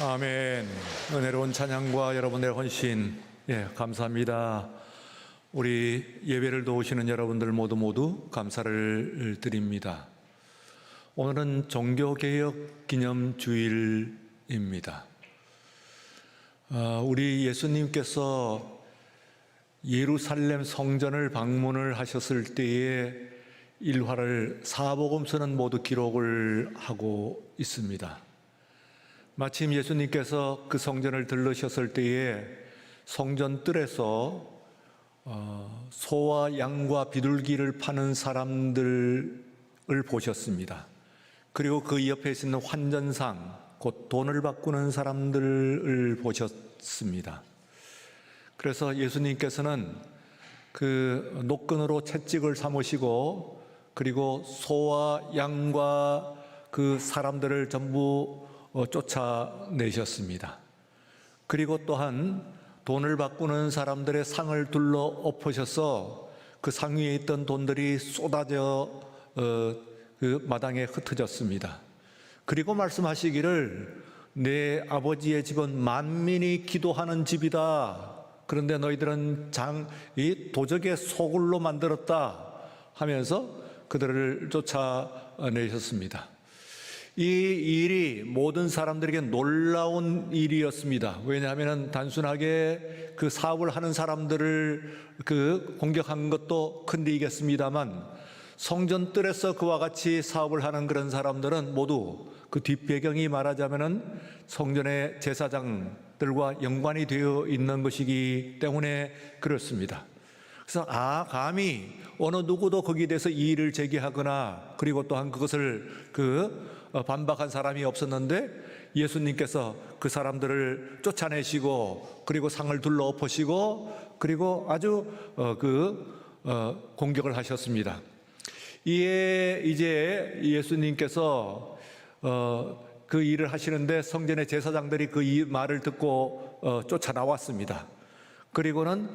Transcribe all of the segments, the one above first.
아멘. 은혜로운 찬양과 여러분의 헌신, 감사합니다. 우리 예배를 도우시는 여러분들 모두 감사를 드립니다. 오늘은 종교개혁 기념주일입니다. 우리 예수님께서 예루살렘 성전을 방문을 하셨을 때의 일화를 사복음서는 모두 기록을 하고 있습니다. 마침 예수님께서 그 성전을 들르셨을 때에 성전 뜰에서 소와 양과 비둘기를 파는 사람들을 보셨습니다. 그리고 그 옆에 있는 환전상, 곧 돈을 바꾸는 사람들을 보셨습니다. 그래서 예수님께서는 그 노끈으로 채찍을 삼으시고, 그리고 소와 양과 그 사람들을 전부 쫓아내셨습니다. 그리고 또한 돈을 바꾸는 사람들의 상을 둘러 엎으셔서 그 상 위에 있던 돈들이 쏟아져 그 마당에 흩어졌습니다. 그리고 말씀하시기를 내 아버지의 집은 만민이 기도하는 집이다. 그런데 너희들은 이 도적의 소굴로 만들었다 하면서 그들을 쫓아내셨습니다. 이 일이 모든 사람들에게 놀라운 일이었습니다. 왜냐하면 단순하게 그 사업을 하는 사람들을 공격한 것도 큰 일이겠습니다만, 성전 뜰에서 그와 같이 사업을 하는 그런 사람들은 모두 그 뒷배경이 말하자면은 성전의 제사장들과 연관이 되어 있는 것이기 때문에 그렇습니다. 그래서 감히 어느 누구도 거기에 대해서 이의를 제기하거나, 그리고 또한 그것을 반박한 사람이 없었는데, 예수님께서 그 사람들을 쫓아내시고, 그리고 상을 둘러 엎으시고, 그리고 아주 공격을 하셨습니다. 이에 이제 예수님께서 그 일을 하시는데 성전의 제사장들이 그 말을 듣고 쫓아나왔습니다. 그리고는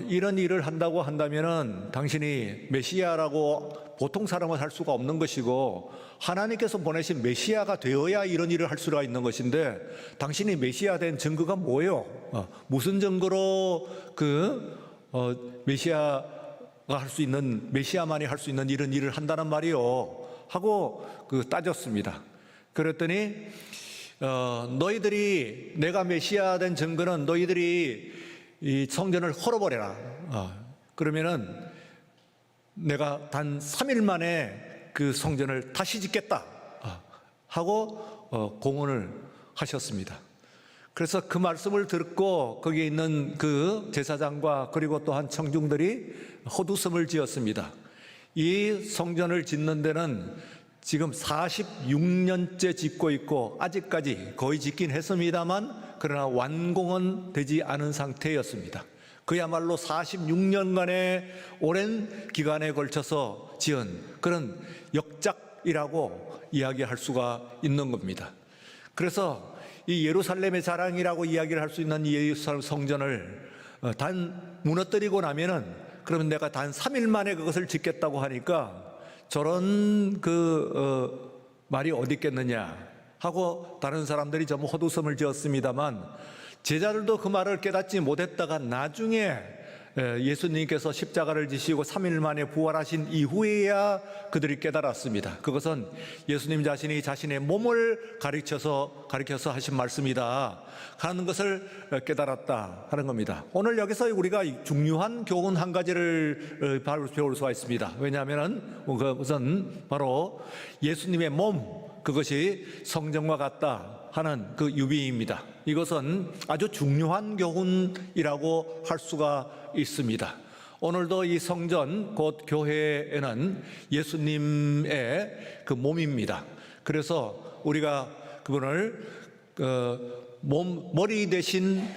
이런 일을 한다고 한다면은 당신이 메시아라고 보통 사람은 할 수가 없는 것이고, 하나님께서 보내신 메시아가 되어야 이런 일을 할 수가 있는 것인데, 당신이 메시아 된 증거가 뭐예요? 무슨 증거로 메시아가 할 수 있는, 메시아만이 할 수 있는 이런 일을 한다는 말이요? 하고 따졌습니다. 그랬더니 너희들이, 내가 메시아 된 증거는 너희들이 이 성전을 헐어버려라. 그러면은 내가 단 3일 만에 그 성전을 다시 짓겠다 하고 공언을 하셨습니다. 그래서 그 말씀을 듣고 거기에 있는 그 제사장과 그리고 또한 청중들이 헛웃음을 지었습니다. 이 성전을 짓는 데는 지금 46년째 짓고 있고, 아직까지 거의 짓긴 했습니다만, 그러나 완공은 되지 않은 상태였습니다. 그야말로 46년간의 오랜 기간에 걸쳐서 지은 그런 역작이라고 이야기할 수가 있는 겁니다. 그래서 이 예루살렘의 자랑이라고 이야기를 할 수 있는 이 예루살렘 성전을 단 무너뜨리고 나면은, 그러면 내가 단 3일 만에 그것을 짓겠다고 하니까 저런 말이 어디 있겠느냐 하고 다른 사람들이 전부 헛웃음을 지었습니다만, 제자들도 그 말을 깨닫지 못했다가 나중에 예수님께서 십자가를 지시고 3일 만에 부활하신 이후에야 그들이 깨달았습니다. 그것은 예수님 자신이 자신의 몸을 가르쳐서 하신 말씀이다 하는 것을 깨달았다 하는 겁니다. 오늘 여기서 우리가 중요한 교훈 한 가지를 배울 수가 있습니다. 왜냐하면 그것은 바로 예수님의 몸, 그것이 성전과 같다 하는 그 유비입니다. 이것은 아주 중요한 교훈이라고 할 수가 있습니다. 오늘도 이 성전, 곧 교회에는 예수님의 그 몸입니다. 그래서 우리가 그분을 머리 대신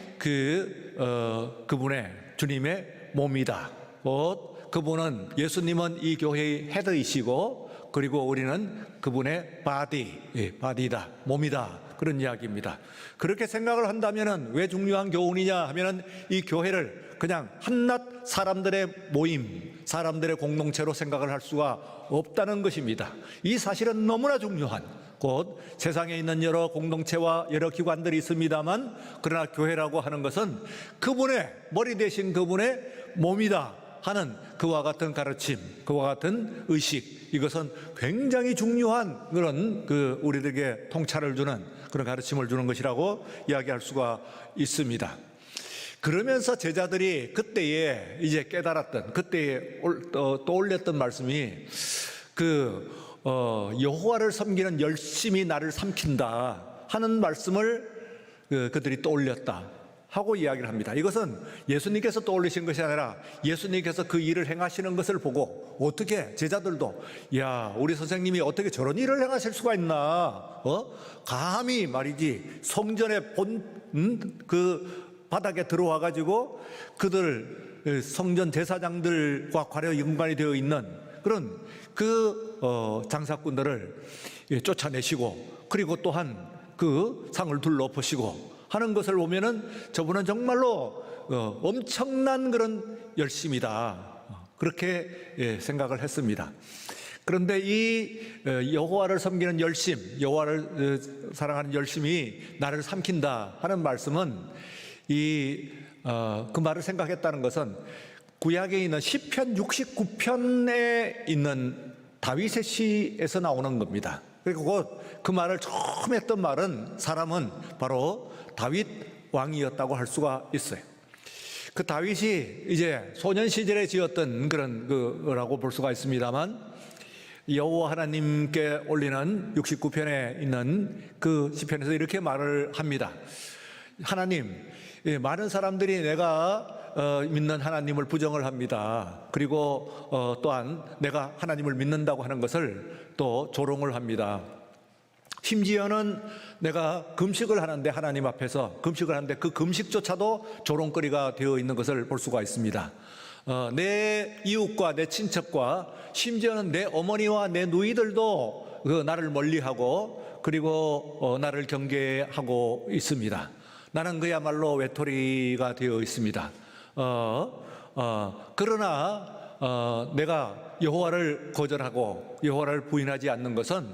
그분의 주님의 몸이다. 곧 그분은, 예수님은 이 교회의 헤드이시고, 그리고 우리는 그분의 바디다, 몸이다, 그런 이야기입니다. 그렇게 생각을 한다면은 왜 중요한 교훈이냐 하면은, 이 교회를 그냥 한낱 사람들의 모임, 사람들의 공동체로 생각을 할 수가 없다는 것입니다. 이 사실은 너무나 중요한, 곧 세상에 있는 여러 공동체와 여러 기관들이 있습니다만, 그러나 교회라고 하는 것은 그분의 머리 대신 그분의 몸이다 하는 그와 같은 가르침, 그와 같은 의식, 이것은 굉장히 중요한 그런 우리들에게 통찰을 주는 그런 가르침을 주는 것이라고 이야기할 수가 있습니다. 그러면서 제자들이 그때에 이제 깨달았던, 그때에 떠올렸던 말씀이 여호와를 섬기는 열심이 나를 삼킨다 하는 말씀을 그들이 떠올렸다 하고 이야기를 합니다. 이것은 예수님께서 떠올리신 것이 아니라 예수님께서 그 일을 행하시는 것을 보고 어떻게 제자들도, 야, 우리 선생님이 어떻게 저런 일을 행하실 수가 있나, 감히 말이지 성전의 그 바닥에 들어와 가지고 그들 성전 제사장들과 과려 연관이 되어 있는 그런 장사꾼들을 쫓아내시고, 그리고 또한 그 상을 둘러보시고 하는 것을 보면은 저분은 정말로 엄청난 그런 열심이다, 그렇게 생각을 했습니다. 그런데 이 여호와를 섬기는 열심, 여호와를 사랑하는 열심이 나를 삼킨다 하는 말씀은 그 말을 생각했다는 것은 구약에 있는 시편 69편에 있는 다윗의 시에서 나오는 겁니다. 그리고 그 말을 처음 했던 사람은 바로 다윗 왕이었다고 할 수가 있어요. 그 다윗이 이제 소년 시절에 지었던 그런 거라고 볼 수가 있습니다만, 여호와 하나님께 올리는 69편에 있는 그 시편에서 이렇게 말을 합니다. 하나님, 많은 사람들이 내가 믿는 하나님을 부정을 합니다. 그리고 또한 내가 하나님을 믿는다고 하는 것을 또 조롱을 합니다. 심지어는 내가 금식을 하는데, 하나님 앞에서 금식을 하는데 그 금식조차도 조롱거리가 되어 있는 것을 볼 수가 있습니다. 내 이웃과 내 친척과 심지어는 내 어머니와 내 누이들도 나를 멀리하고, 그리고 나를 경계하고 있습니다. 나는 그야말로 외톨이가 되어 있습니다. 그러나 내가 여호와를 거절하고 여호와를 부인하지 않는 것은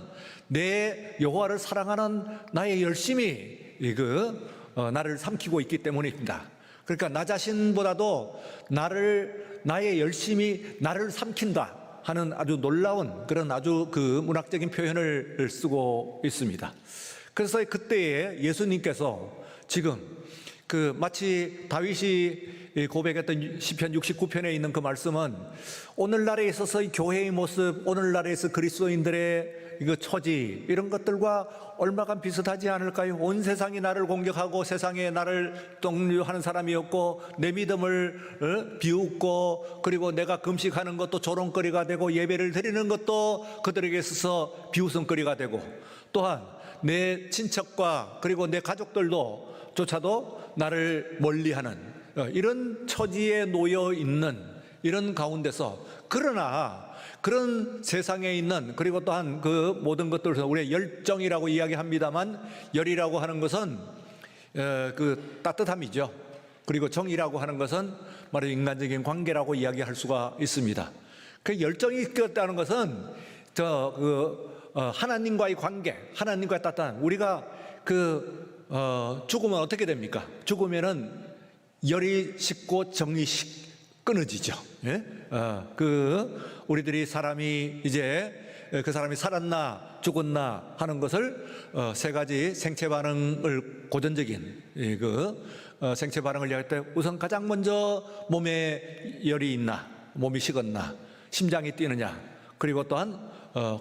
내 여호와를 사랑하는 나의 열심이 나를 삼키고 있기 때문입니다. 그러니까 나 자신보다도 나의 열심이 나를 삼킨다 하는 아주 놀라운 그런 아주 문학적인 표현을 쓰고 있습니다. 그래서 그때에 예수님께서 지금 마치 다윗이 고백했던 시편 69편에 있는 그 말씀은 오늘날에 있어서 교회의 모습, 오늘날에 있어서 그리스도인들의 처지, 이런 것들과 얼마간 비슷하지 않을까요? 온 세상이 나를 공격하고 세상에 나를 동료하는 사람이 없고, 내 믿음을 비웃고, 그리고 내가 금식하는 것도 조롱거리가 되고, 예배를 드리는 것도 그들에게 있어서 비웃음거리가 되고, 또한 내 친척과 그리고 내 가족들조차도 나를 멀리하는 이런 처지에 놓여 있는 이런 가운데서, 그러나 그런 세상에 있는, 그리고 또한 그 모든 것들을 우리가 열정이라고 이야기합니다만, 열이라고 하는 것은 따뜻함이죠. 그리고 정이라고 하는 것은 바로 인간적인 관계라고 이야기할 수가 있습니다. 그 열정이 있다는 것은 하나님과의 관계, 하나님과의 따뜻한, 우리가 죽으면 어떻게 됩니까? 죽으면은 열이 식고 정이 끊어지죠. 예? 우리들이 사람이 이제 그 사람이 살았나 죽었나 하는 것을 세 가지 생체 반응을, 고전적인 생체 반응을 이야기할 때 우선 가장 먼저 몸에 열이 있나, 몸이 식었나, 심장이 뛰느냐, 그리고 또한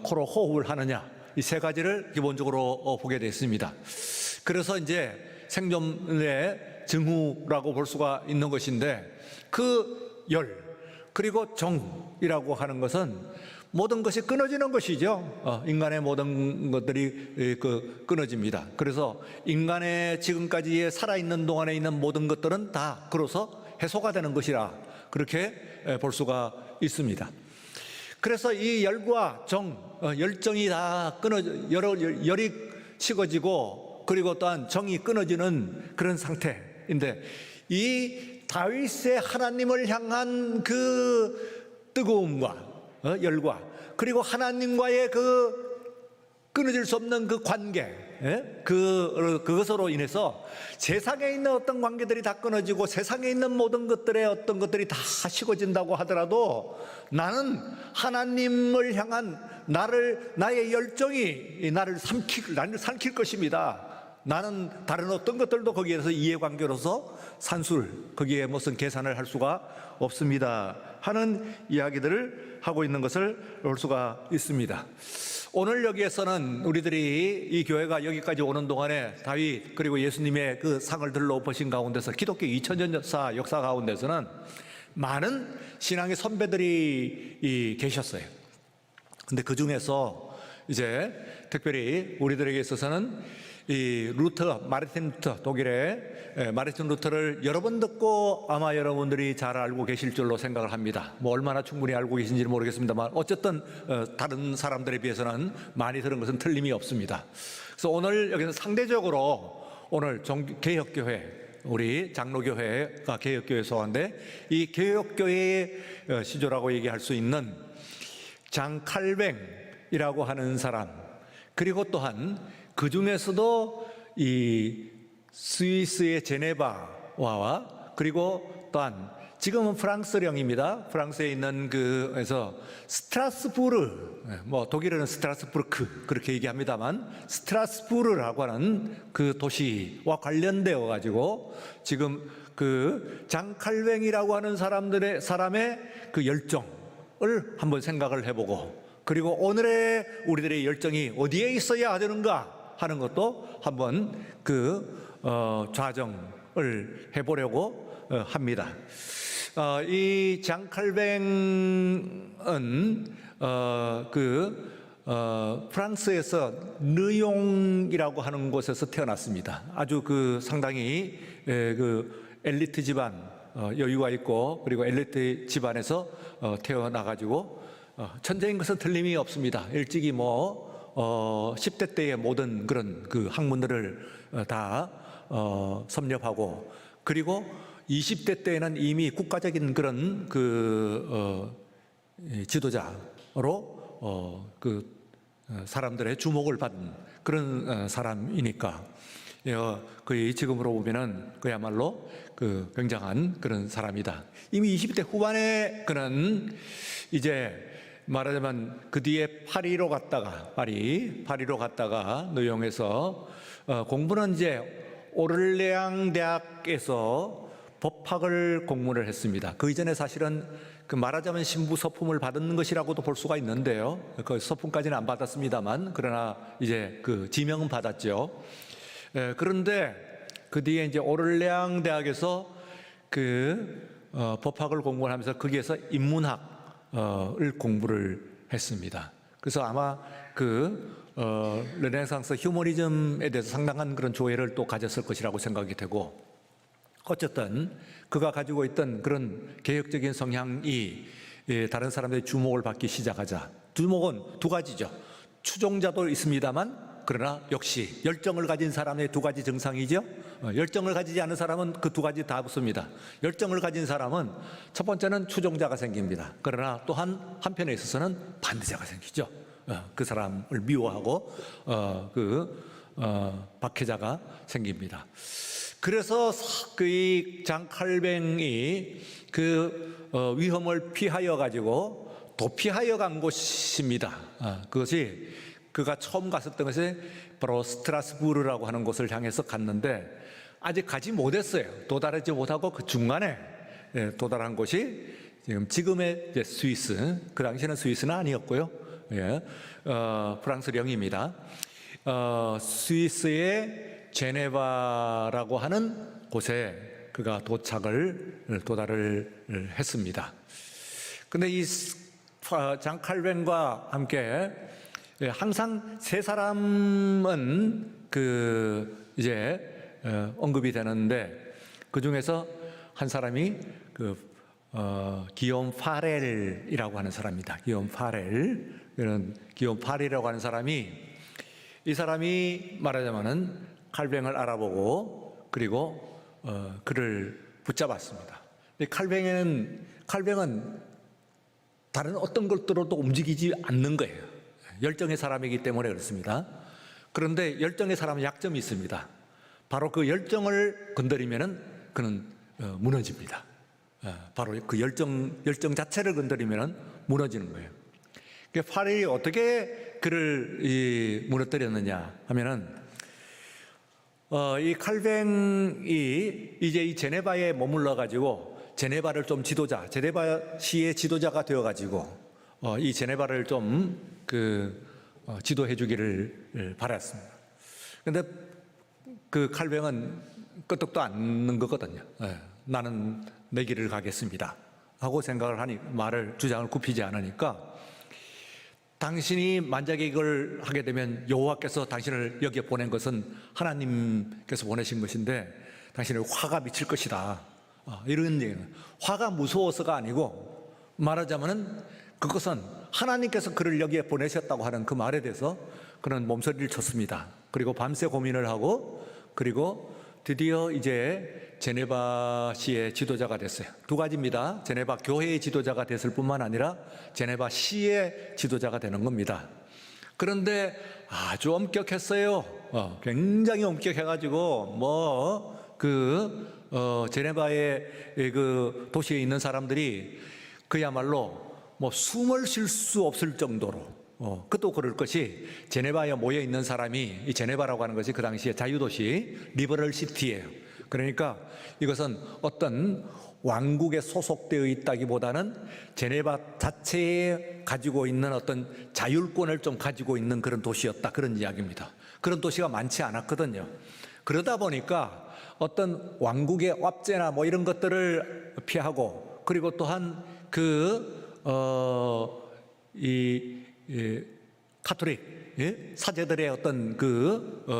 코로 호흡을 하느냐, 이 세 가지를 기본적으로 보게 됐습니다. 그래서 이제 생존의 증후라고 볼 수가 있는 것인데, 그 열 그리고 정이라고 하는 것은 모든 것이 끊어지는 것이죠. 인간의 모든 것들이 끊어집니다. 그래서 인간의 지금까지의 살아있는 동안에 있는 모든 것들은 다 그로서 해소가 되는 것이라 그렇게 볼 수가 있습니다. 그래서 이 열과 열정이 다 열이 식어지고, 그리고 또한 정이 끊어지는 그런 상태인데, 이 다윗의 하나님을 향한 그 뜨거움과 열과, 그리고 하나님과의 그 끊어질 수 없는 그 관계, 그것으로 인해서 세상에 있는 어떤 관계들이 다 끊어지고 세상에 있는 모든 것들의 어떤 것들이 다 식어진다고 하더라도 나는 하나님을 향한 나의 열정이 나를 삼킬 것입니다. 나는 다른 어떤 것들도 거기에서 이해관계로서 거기에 무슨 계산을 할 수가 없습니다 하는 이야기들을 하고 있는 것을 볼 수가 있습니다. 오늘 여기에서는 우리들이 이 교회가 여기까지 오는 동안에 다윗 그리고 예수님의 그 상을 들러 보신 가운데서 기독교 2000년 역사 가운데서는 많은 신앙의 선배들이 계셨어요. 근데 그 중에서 이제 특별히 우리들에게 있어서는 이 마르틴 루터, 독일의 마르틴 루터를 여러 번 듣고 아마 여러분들이 잘 알고 계실 줄로 생각을 합니다. 뭐 얼마나 충분히 알고 계신지는 모르겠습니다만 어쨌든 다른 사람들에 비해서는 많이 들은 것은 틀림이 없습니다. 그래서 오늘 여기서 상대적으로 오늘 개혁교회, 우리 장로교회가 개혁교회 소환인데 이 개혁교회의 시조라고 얘기할 수 있는 장 칼뱅이라고 하는 사람, 그리고 또한 그 중에서도 이 스위스의 제네바와 그리고 또한 지금은 프랑스령입니다. 프랑스에 있는 그에서 스트라스부르, 뭐 독일어는 스트라스부르크 그렇게 얘기합니다만 스트라스부르라고 하는 그 도시와 관련되어 가지고 지금 그 장칼뱅이라고 하는 사람의 그 열정을 한번 생각을 해보고, 그리고 오늘의 우리들의 열정이 어디에 있어야 되는가 하는 것도 한번 좌정을 해보려고 합니다. 이 장칼뱅은 프랑스에서 르용이라고 하는 곳에서 태어났습니다. 아주 상당히 엘리트 집안, 여유가 있고 그리고 엘리트 집안에서 태어나가지고 천재인 것은 틀림이 없습니다. 일찍이 10대 때의 모든 그런 학문들을 다 섭렵하고, 그리고 20대 때에는 이미 국가적인 그런 지도자로 사람들의 주목을 받은 그런 사람이니까 거의 지금으로 보면은 그야말로 굉장한 그런 사람이다. 이미 20대 후반에 그는 이제 말하자면 그 뒤에 파리로 갔다가 뉴욕에서 공부는 이제 오를레앙 대학에서 법학을 공부를 했습니다. 그 이전에 사실은 말하자면 신부 서품을 받은 것이라고도 볼 수가 있는데요. 그 서품까지는 안 받았습니다만 그러나 이제 지명은 받았죠. 그런데 그 뒤에 이제 오를레앙 대학에서 법학을 공부를 하면서 거기에서 인문학을 공부를 했습니다. 그래서 아마 르네상스 휴머니즘에 대해서 상당한 그런 조예를 또 가졌을 것이라고 생각이 되고, 어쨌든 그가 가지고 있던 그런 개혁적인 성향이 다른 사람들의 주목을 받기 시작하자, 주목은 두 가지죠. 추종자도 있습니다만 그러나 역시 열정을 가진 사람의 두 가지 증상이죠. 열정을 가지지 않은 사람은 그 두 가지 다 없습니다. 열정을 가진 사람은 첫 번째는 추종자가 생깁니다. 그러나 또한 한편에 있어서는 반대자가 생기죠. 그 사람을 미워하고 박해자가 생깁니다. 그래서 이 장칼뱅이 위험을 피하여 가지고 도피하여 간 곳입니다. 그것이 그가 처음 갔었던 것이 바로 스트라스부르라고 하는 곳을 향해서 갔는데 아직 가지 못했어요. 도달하지 못하고 그 중간에 도달한 곳이 지금의 스위스, 그 당시에는 스위스는 아니었고요. 프랑스령입니다. 스위스의 제네바라고 하는 곳에 그가 도달을 했습니다. 근데 이 장칼뱅과 함께 항상 세 사람은 언급이 되는데 그 중에서 한 사람이 기욤 파렐이라고 하는 사람입니다. 기욤 파렐이라고 하는 사람이, 이 사람이 말하자면은 칼뱅을 알아보고 그리고 그를 붙잡았습니다. 칼뱅은 다른 어떤 것들로도 움직이지 않는 거예요. 열정의 사람이기 때문에 그렇습니다. 그런데 열정의 사람은 약점이 있습니다. 바로 그 열정을 건드리면은 그는 무너집니다. 바로 그 열정 자체를 건드리면은 무너지는 거예요. 파렐이 어떻게 그를 무너뜨렸느냐 하면은 이 칼뱅이 이제 이 제네바에 머물러 가지고 제네바를 좀 제네바시의 지도자가 되어 가지고 이 제네바를 좀 지도해 주기를 바랐습니다. 근데 그 칼뱅은 끄떡도 않는 거거든요. 나는 내 길을 가겠습니다 하고 생각을 하니 주장을 굽히지 않으니까, 당신이 만약에 이걸 하게 되면 여호와께서 당신을 여기에 보낸 것은 하나님께서 보내신 것인데 당신의 화가 미칠 것이다, 이런 얘기는 화가 무서워서가 아니고, 말하자면은 그것은 하나님께서 그를 여기에 보내셨다고 하는 그 말에 대해서 그는 몸서리를 쳤습니다. 그리고 밤새 고민을 하고, 그리고 드디어 이제 제네바시의 지도자가 됐어요. 두 가지입니다. 제네바 교회의 지도자가 됐을 뿐만 아니라 제네바시의 지도자가 되는 겁니다. 그런데 아주 엄격했어요. 굉장히 엄격해가지고 제네바의 그 도시에 있는 사람들이 그야말로 숨을 쉴 수 없을 정도로, 그것도 그럴 것이 제네바에 모여 있는 사람이, 이 제네바라고 하는 것이 그 당시에 자유도시 리버럴 시티예요. 그러니까 이것은 어떤 왕국에 소속되어 있다기보다는 제네바 자체에 가지고 있는 어떤 자율권을 좀 가지고 있는 그런 도시였다, 그런 이야기입니다. 그런 도시가 많지 않았거든요. 그러다 보니까 어떤 왕국의 압제나 이런 것들을 피하고, 그리고 또한 카톨릭 사제들의 어떤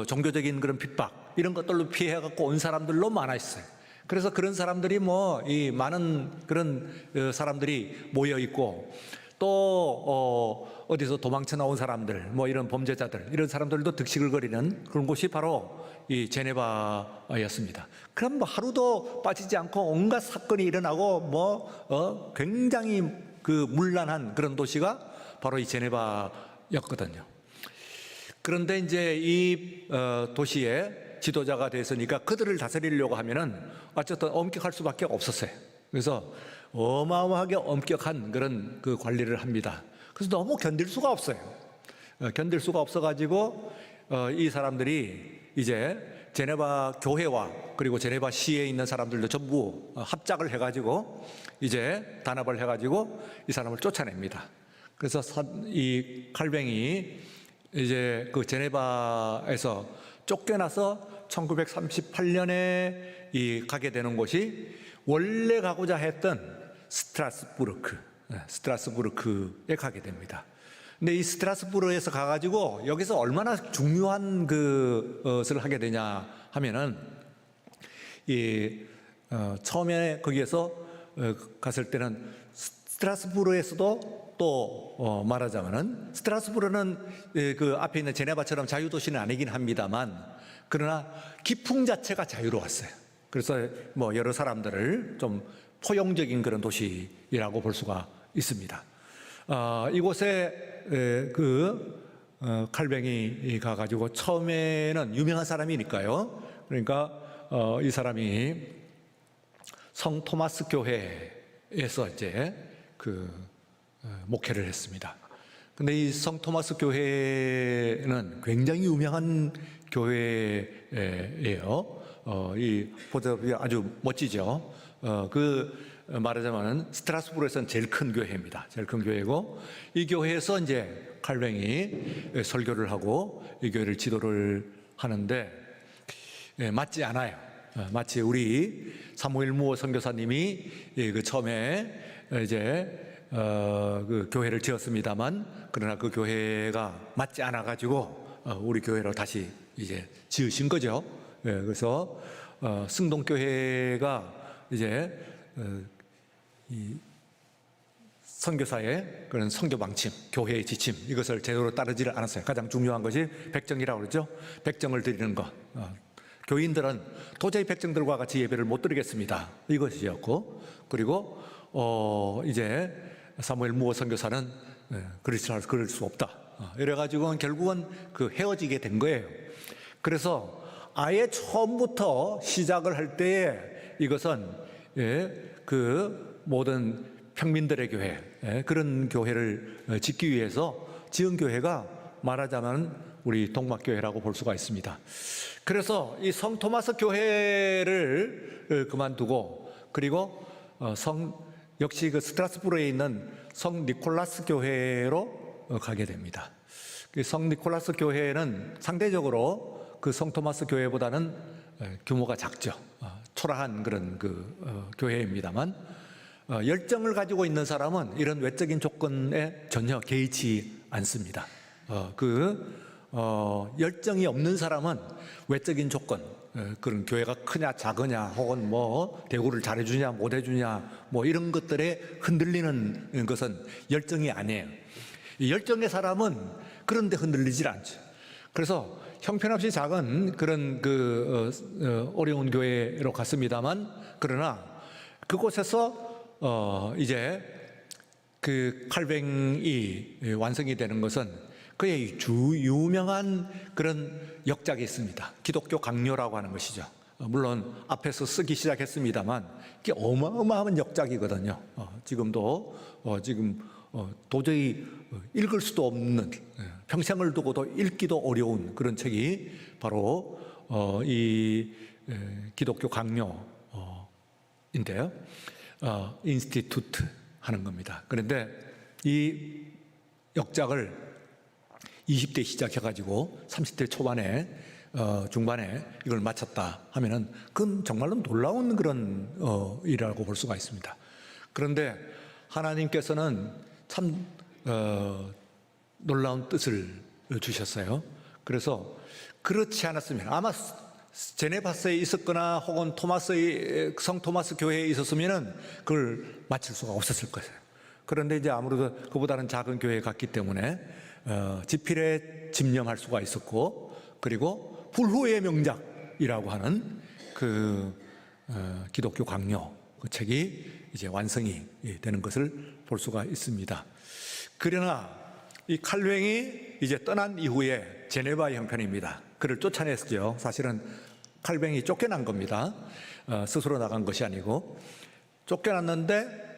종교적인 그런 핍박, 이런 것들로 피해갖고 온 사람들로 많아 있어요. 그래서 그런 사람들이 이 많은 그런 사람들이 모여 있고, 또 어디서 도망쳐 나온 사람들, 이런 범죄자들, 이런 사람들도 득식을 거리는 그런 곳이 바로 이 제네바였습니다. 그럼 하루도 빠지지 않고 온갖 사건이 일어나고 굉장히 문란한 그런 도시가 바로 이 제네바였거든요. 그런데 이제 이 도시의 지도자가 됐으니까 그들을 다스리려고 하면은 어쨌든 엄격할 수밖에 없었어요. 그래서 어마어마하게 엄격한 그런 관리를 합니다. 그래서 너무 견딜 수가 없어요. 견딜 수가 없어가지고 이 사람들이 이제 제네바 교회와 그리고 제네바 시에 있는 사람들도 전부 합작을 해가지고 이제 단합을 해가지고 이 사람을 쫓아냅니다. 그래서 이 칼뱅이 이제 그 제네바에서 쫓겨나서 1938년에 가게 되는 곳이 원래 가고자 했던 스트라스부르크에 가게 됩니다. 근데 이 스트라스부르에서 가가지고 여기서 얼마나 중요한 것을 하게 되냐 하면은 처음에 거기에서 갔을 때는 스트라스부르에서도 또 말하자면은 스트라스부르는 그 앞에 있는 제네바처럼 자유도시는 아니긴 합니다만, 그러나 기풍 자체가 자유로웠어요. 그래서 여러 사람들을 좀 포용적인 그런 도시라고 볼 수가 있습니다. 이곳에 칼뱅이 가가지고 처음에는 유명한 사람이니까요. 그러니까 이 사람이 성 토마스 교회에서 이제 목회를 했습니다. 근데 이 성 토마스 교회는 굉장히 유명한 교회예요. 이 보답이 아주 멋지죠. 말하자면 스트라스부르에서는 제일 큰 교회입니다. 제일 큰 교회고, 이 교회에서 이제 칼뱅이 설교를 하고 이 교회를 지도를 하는데 맞지 않아요. 마치 우리 사무엘 무어 선교사님이 처음에 이제 그 교회를 지었습니다만, 그러나 그 교회가 맞지 않아 가지고 우리 교회로 다시 이제 지으신 거죠. 그래서 승동교회가 이제 이 선교사의 그런 선교 방침, 교회의 지침, 이것을 제대로 따르지를 않았어요. 가장 중요한 것이 백정이라고 그러죠. 백정을 드리는 것. 교인들은 도저히 백정들과 같이 예배를 못 드리겠습니다, 이것이었고, 그리고 이제 사무엘 무어 선교사는 그럴 수 없다, 이래가지고 결국은 그 헤어지게 된 거예요. 그래서 아예 처음부터 시작을 할 때에 이것은 그 모든 평민들의 교회, 그런 교회를 짓기 위해서 지은 교회가 말하자면 우리 동막교회라고 볼 수가 있습니다. 그래서 이 성 토마스 교회를 그만두고 그리고 역시 그 스트라스부르에 있는 성 니콜라스 교회로 가게 됩니다. 성 니콜라스 교회는 상대적으로 그 성 토마스 교회보다는 규모가 작죠. 초라한 그런 교회입니다만 열정을 가지고 있는 사람은 이런 외적인 조건에 전혀 개의치 않습니다. 열정이 없는 사람은 외적인 조건, 그런 교회가 크냐 작으냐 혹은 뭐 대우를 잘해주냐 못해주냐 뭐 이런 것들에 흔들리는 것은 열정이 아니에요. 이 열정의 사람은 그런데 흔들리질 않죠. 그래서 형편없이 작은 그런 어려운 교회로 갔습니다만, 그러나 그곳에서 이제 그 칼뱅이 완성이 되는 것은 그의 유명한 그런 역작이 있습니다. 기독교 강요라고 하는 것이죠. 물론 앞에서 쓰기 시작했습니다만 이게 어마어마한 역작이거든요. 지금도 도저히 읽을 수도 없는, 평생을 두고도 읽기도 어려운 그런 책이 바로 이 기독교 강요인데요. 인스티튜트 하는 겁니다. 그런데 이 역작을 20대 시작해가지고 30대 초반에 중반에 이걸 마쳤다 하면은 그건 정말로 놀라운 그런 일이라고 볼 수가 있습니다. 그런데 하나님께서는 참 놀라운 뜻을 주셨어요. 그래서 그렇지 않았으면 아마 제네바스에 있었거나 혹은 성 토마스 교회에 있었으면은 그걸 마칠 수가 없었을 거예요. 그런데 이제 아무래도 그보다는 작은 교회에 갔기 때문에 지필에 집념할 수가 있었고, 그리고 불후의 명작이라고 하는 기독교 강요 그 책이 이제 완성이 되는 것을 볼 수가 있습니다. 그러나 이 칼뱅이 이제 떠난 이후에 제네바 형편입니다. 그를 쫓아냈죠. 사실은 칼뱅이 쫓겨난 겁니다. 스스로 나간 것이 아니고 쫓겨났는데,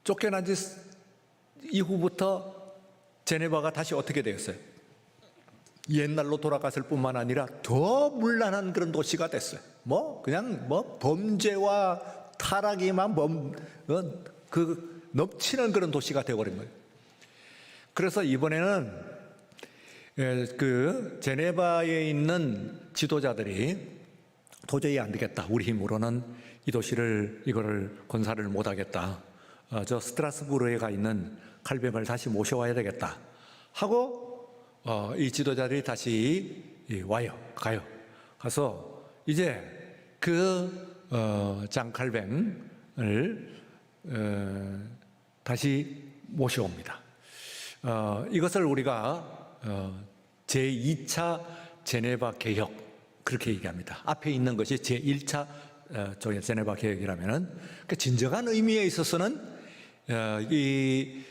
쫓겨난 지 이후부터 제네바가 다시 어떻게 되었어요? 옛날로 돌아갔을 뿐만 아니라 더 문란한 그런 도시가 됐어요. 그냥 범죄와 타락이만 넘치는 그런 도시가 되어버린 거예요. 그래서 이번에는 제네바에 있는 지도자들이 도저히 안 되겠다, 우리 힘으로는 이 도시를 이거를 건사를 못 하겠다, 저 스트라스부르에 가 있는 칼뱅을 다시 모셔와야 되겠다 하고 이 지도자들이 다시 가요. 가서 이제 장 칼뱅을 다시 모셔옵니다. 이것을 우리가 제2차 제네바 개혁 그렇게 얘기합니다. 앞에 있는 것이 제1차 제네바 개혁이라면은 진정한 의미에 있어서는 이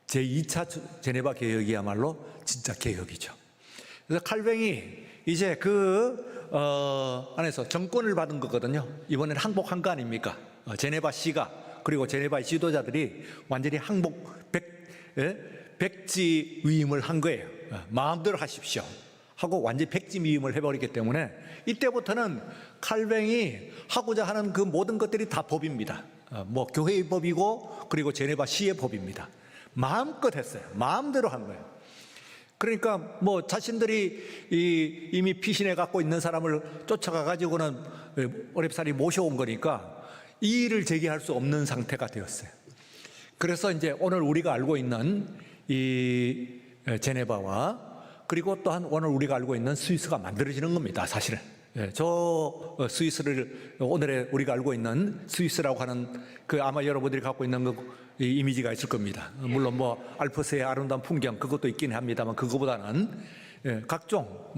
제2차 제네바 개혁이야말로 진짜 개혁이죠. 그래서 칼뱅이 이제 안에서 정권을 받은 거거든요. 이번에는 항복한 거 아닙니까? 제네바 시가, 그리고 제네바의 지도자들이 완전히 백지 위임을 한 거예요. 마음대로 하십시오 하고 완전히 백지 위임을 해버리기 때문에 이때부터는 칼뱅이 하고자 하는 그 모든 것들이 다 법입니다. 교회의 법이고 그리고 제네바 시의 법입니다. 마음껏 했어요. 마음대로 한 거예요. 그러니까 자신들이 이미 피신해 갖고 있는 사람을 쫓아가 가지고는 어렵사리 모셔온 거니까 이의를 제기할 수 없는 상태가 되었어요. 그래서 이제 오늘 우리가 알고 있는 이 제네바와 그리고 또한 오늘 우리가 알고 있는 스위스가 만들어지는 겁니다. 사실은 저 스위스를 오늘의 우리가 알고 있는 스위스라고 하는 아마 여러분들이 갖고 있는 이미지가 있을 겁니다. 물론 알프스의 아름다운 풍경 그것도 있긴 합니다만 그거보다는 각종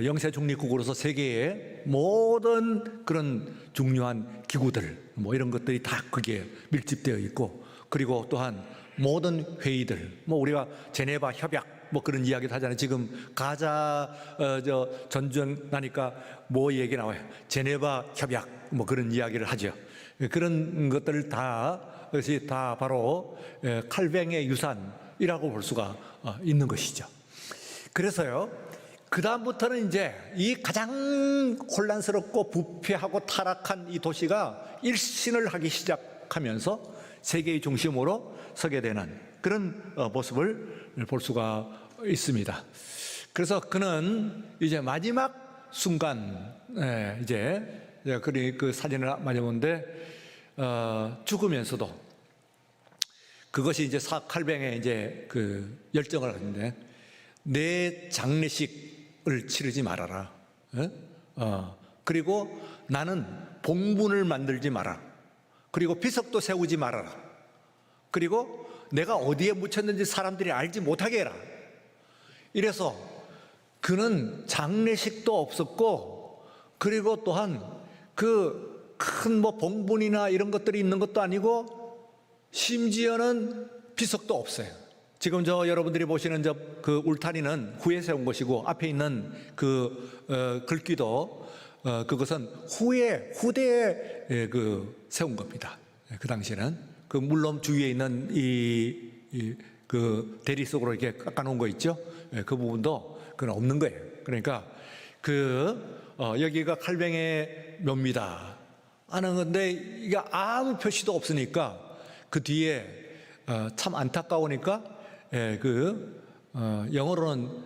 영세 중립국으로서 세계의 모든 그런 중요한 기구들 이런 것들이 다 거기에 밀집되어 있고, 그리고 또한 모든 회의들, 뭐 우리가 제네바 협약 뭐 그런 이야기도 하잖아요. 지금 가자 전쟁 나니까 뭐 얘기 나와요. 제네바 협약 뭐 그런 이야기를 하죠. 그런 것들을 다 그것이 다 바로 칼뱅의 유산이라고 볼 수가 있는 것이죠. 그래서요, 그 다음부터는 이제 이 가장 혼란스럽고 부패하고 타락한 이 도시가 일신을 하기 시작하면서 세계의 중심으로 서게 되는 그런 모습을 볼 수가 있습니다. 그래서 그는 이제 마지막 순간, 이제 그 사진을 많이 보는데, 죽으면서도 그것이 이제 칼뱅의 이제 그 열정을 하는데, 내 장례식을 치르지 말아라. 그리고 나는 봉분을 만들지 마라. 그리고 비석도 세우지 말아라. 그리고 내가 어디에 묻혔는지 사람들이 알지 못하게 해라. 이래서 그는 장례식도 없었고, 그리고 또한 그 큰 뭐 봉분이나 이런 것들이 있는 것도 아니고, 심지어는 비석도 없어요. 지금 여러분들이 보시는 그 울타리는 후에 세운 것이고, 앞에 있는 그 글귀도 그것은 후대에 그 세운 겁니다. 그 당시에는 그 물론 주위에 있는 그 대리 속으로 이렇게 깎아놓은 거 있죠. 그 부분도 그건 없는 거예요. 그러니까 여기가 칼뱅의 묘입니다 하는 건데, 이게 아무 표시도 없으니까 그 뒤에 참 안타까우니까 영어로는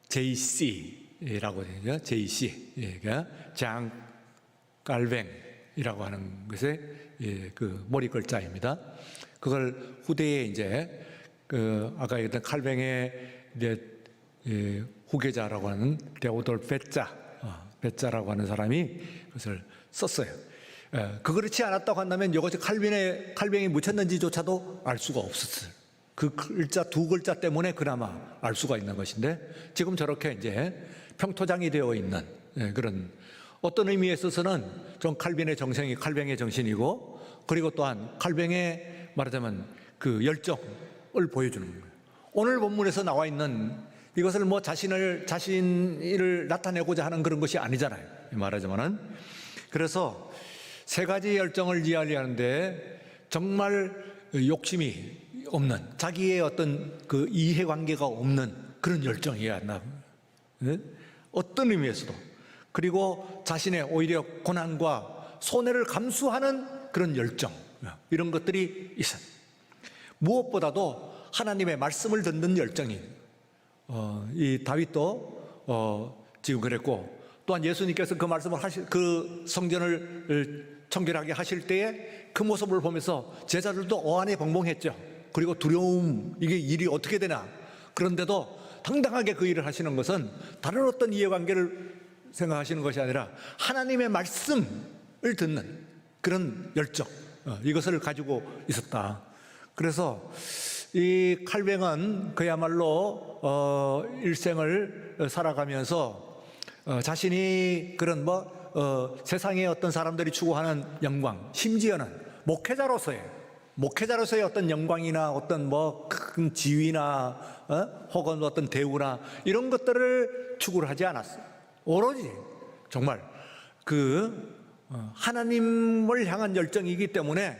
JC라고 되죠. JC, 그러니까 장 칼뱅이라고 하는 것의 그 머리 글자입니다. 그걸 후대에 이제 아까 얘기했던 칼뱅의 이제 후계자라고 하는 데오돌 베짜라고 하는 사람이 그것을 썼어요. 그렇지 않았다고 한다면 이것이 칼뱅이 묻혔는지조차도 알 수가 없었어요. 그 글자 두 글자 때문에 그나마 알 수가 있는 것인데, 지금 저렇게 이제 평토장이 되어 있는 그런 어떤 의미에 있어서는 존 칼빈의 정신이 칼뱅의 정신이고, 그리고 또한 칼뱅의 말하자면 그 열정을 보여주는 거예요. 오늘 본문에서 나와 있는 이것을 뭐 자신을 나타내고자 하는 그런 것이 아니잖아요, 말하자면은. 그래서 세 가지 열정을 이야기하는데, 정말 욕심이 없는, 자기의 어떤 그 이해관계가 없는 그런 열정이어야 한다. 어떤 의미에서도. 그리고 자신의 오히려 고난과 손해를 감수하는 그런 열정, 이런 것들이 있어요. 무엇보다도 하나님의 말씀을 듣는 열정이, 이 다윗도 지금 그랬고, 또한 예수님께서 그 말씀을 그 성전을 청결하게 하실 때에 그 모습을 보면서 제자들도 어안에 벙벙했죠. 그리고 두려움, 이게 일이 어떻게 되나. 그런데도 당당하게 그 일을 하시는 것은 다른 어떤 이해관계를 생각하시는 것이 아니라 하나님의 말씀을 듣는 그런 열정, 이것을 가지고 있었다. 그래서 이 칼뱅은 그야말로 일생을 살아가면서 자신이 그런 세상의 어떤 사람들이 추구하는 영광, 심지어는 목회자로서의 어떤 영광이나 어떤 큰 지위나 혹은 어떤 대우나 이런 것들을 추구를 하지 않았어요. 오로지 정말 그 하나님을 향한 열정이기 때문에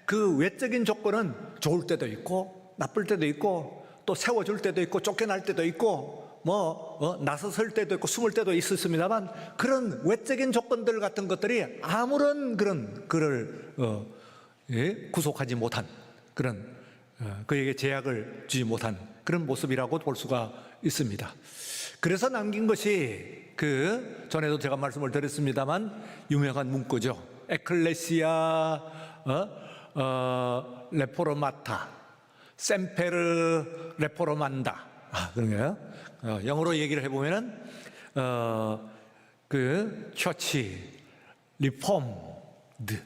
그 외적인 조건은 좋을 때도 있고 나쁠 때도 있고, 또 세워줄 때도 있고 쫓겨날 때도 있고 나서설 때도 있고 숨을 때도 있었습니다만, 그런 외적인 조건들 같은 것들이 아무런 그를 구속하지 못한 그런, 그에게 제약을 주지 못한 그런 모습이라고 볼 수가 있습니다. 그래서 남긴 것이 전에도 제가 말씀을 드렸습니다만 유명한 문구죠. 에클레시아 레포르마타 셈페르 레포르만다, 그런 거예요. 영어로 얘기를 해보면은 처치 리폼드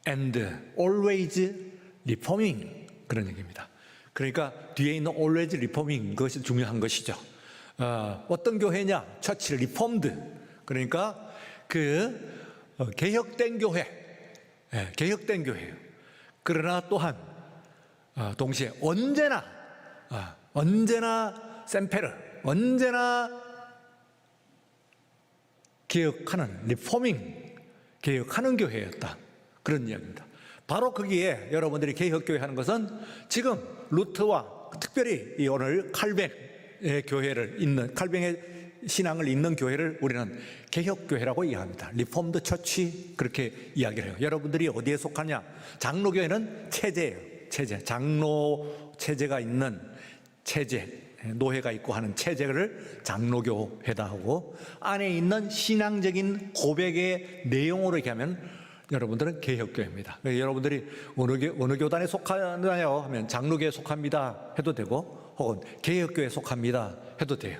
and always reforming, 그런 얘기입니다. 그러니까 뒤에 있는 always reforming, 그것이 중요한 것이죠. 어떤 교회냐? 처치 리폼드, 그러니까 개혁된 교회, 개혁된 교회예요. 그러나 또한 동시에 언제나 샘페르, 언제나 개혁하는, 리포밍, 개혁하는 교회였다. 그런 이야기입니다. 바로 거기에 여러분들이 개혁교회 하는 것은 지금 루트와 특별히 오늘 칼뱅의 교회를 잇는, 칼뱅의 신앙을 잇는 교회를 우리는 개혁교회라고 이야기합니다. 리폼드 처치, 그렇게 이야기를 해요. 여러분들이 어디에 속하냐? 장로교회는 체제예요. 체제. 장로 체제가 있는 체제, 노회가 있고 하는 체제를 장로교회다 하고, 안에 있는 신앙적인 고백의 내용으로 얘기하면 여러분들은 개혁교회입니다. 여러분들이 어느 교단에 속하나요? 하면 장로교회에 속합니다 해도 되고, 혹은 개혁교회에 속합니다 해도 돼요.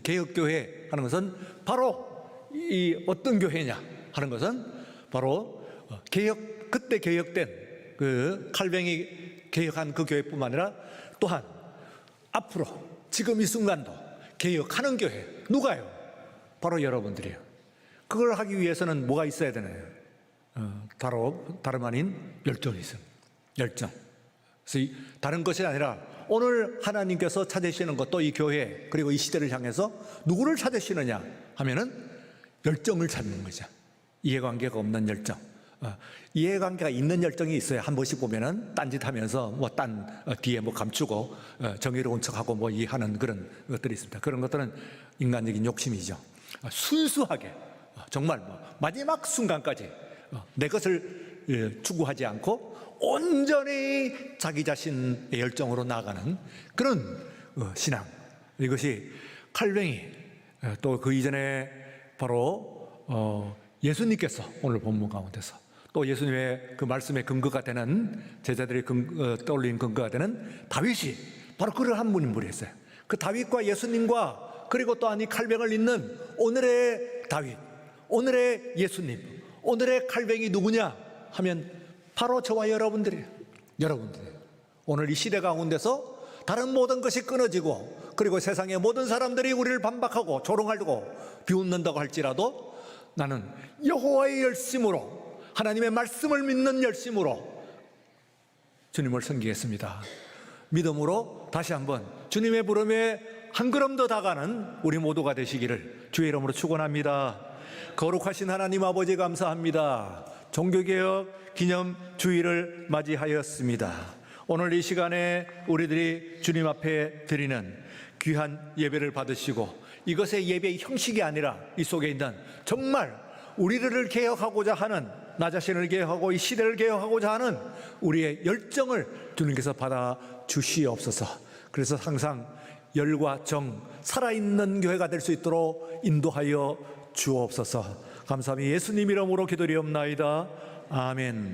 개혁교회 하는 것은 바로 이 어떤 교회냐 하는 것은 바로 그때 개혁된 그 칼뱅이 개혁한 그 교회뿐만 아니라 또한 앞으로 지금 이 순간도 개혁하는 교회. 누가요? 바로 여러분들이에요. 그걸 하기 위해서는 뭐가 있어야 되나요? 다름 아닌 열정이 있습니다. 열정. 그래서 다른 것이 아니라 오늘 하나님께서 찾으시는 것도 이 교회, 그리고 이 시대를 향해서 누구를 찾으시느냐 하면은 열정을 찾는 거죠. 이해관계가 없는 열정. 이해관계가 있는 열정이 있어야 한 번씩 보면은 딴짓하면서 뒤에 감추고 정의로운 척하고 하는 그런 것들이 있습니다. 그런 것들은 인간적인 욕심이죠. 순수하게 정말 마지막 순간까지 내 것을 추구하지 않고 온전히 자기 자신의 열정으로 나아가는 그런 신앙. 이것이 칼뱅이, 또 그 이전에 바로 예수님께서 오늘 본문 가운데서 또 예수님의 그 말씀의 근거가 되는, 제자들이 떠올린 근거가 되는 다윗이 바로 그를 한 인물이었어요. 그 다윗과 예수님과, 그리고 또한 이 칼뱅을 잇는 오늘의 다윗, 오늘의 예수님, 오늘의 칼뱅이 누구냐 하면 바로 저와 여러분들이에요. 오늘 이 시대 가운데서 다른 모든 것이 끊어지고, 그리고 세상의 모든 사람들이 우리를 반박하고 조롱하려고 비웃는다고 할지라도 나는 여호와의 열심으로, 하나님의 말씀을 믿는 열심으로 주님을 섬기겠습니다. 믿음으로 다시 한번 주님의 부름에 한 걸음 더 다가가는 우리 모두가 되시기를 주의 이름으로 축원합니다. 거룩하신 하나님 아버지 감사합니다. 종교개혁 기념 주일을 맞이하였습니다. 오늘 이 시간에 우리들이 주님 앞에 드리는 귀한 예배를 받으시고, 이것의 예배의 형식이 아니라 이 속에 있는 정말 우리를 개혁하고자 하는, 나 자신을 개혁하고 이 시대를 개혁하고자 하는 우리의 열정을 주님께서 받아 주시옵소서. 그래서 항상 열과 정, 살아있는 교회가 될 수 있도록 인도하여 주옵소서. 감사합니다. 예수님 이름으로 기도드리옵나이다. 아멘.